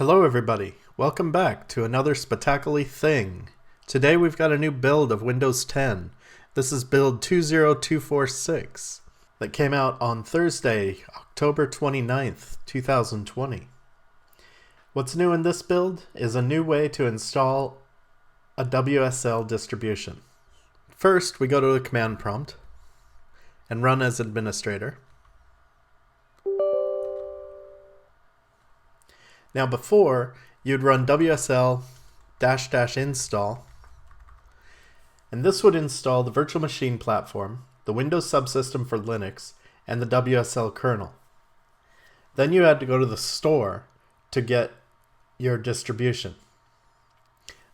Hello everybody, welcome back to another Spectacularly thing. Today we've got a new build of Windows 10. This is build 20246 that came out on Thursday, October 29th, 2020. What's new in this build is a new way to install a WSL distribution. First, we go to the command prompt and run as administrator. Now before, you'd run WSL --install, and this would install the virtual machine platform, the Windows subsystem for Linux, and the WSL kernel. Then you had to go to the store to get your distribution.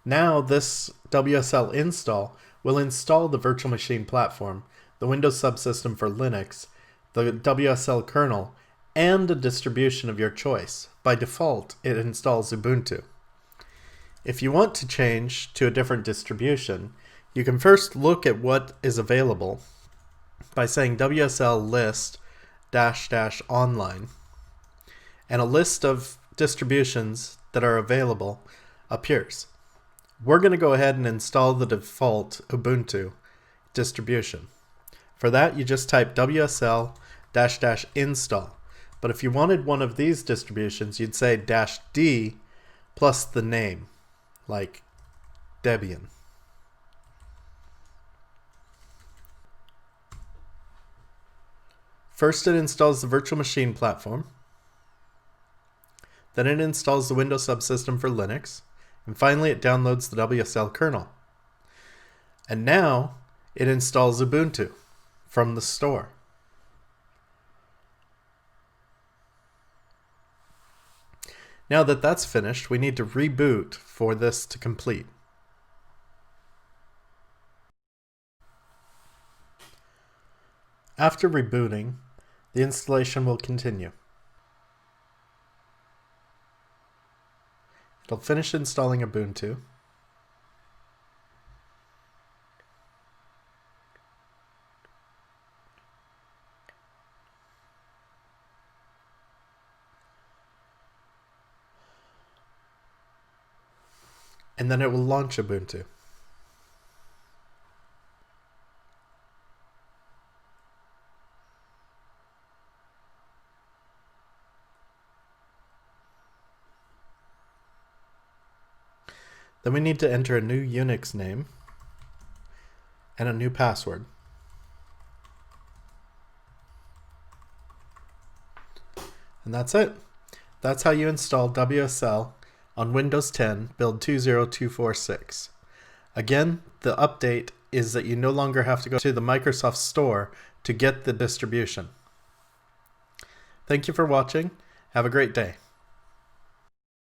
Now this WSL install will install the virtual machine platform, the Windows subsystem for Linux, the WSL kernel, and a distribution of your choice. By default, it installs Ubuntu. If you want to change to a different distribution, you can first look at what is available by saying WSL list -- online, and a list of distributions that are available appears. We're going to go ahead and install the default Ubuntu distribution. For that, you just type WSL -- install. But if you wanted one of these distributions, you'd say -d plus the name, like Debian. First, it installs the virtual machine platform. Then it installs the Windows subsystem for Linux. And finally, it downloads the WSL kernel. And now, it installs Ubuntu from the store. Now that that's finished, we need to reboot for this to complete. After rebooting, the installation will continue. It'll finish installing Ubuntu. And then it will launch Ubuntu. Then we need to enter a new Unix name and a new password. And that's it. That's how you install WSL on Windows 10 build 20246. Again, the update is that you no longer have to go to the Microsoft Store to get the distribution. Thank you for watching. Have a great day.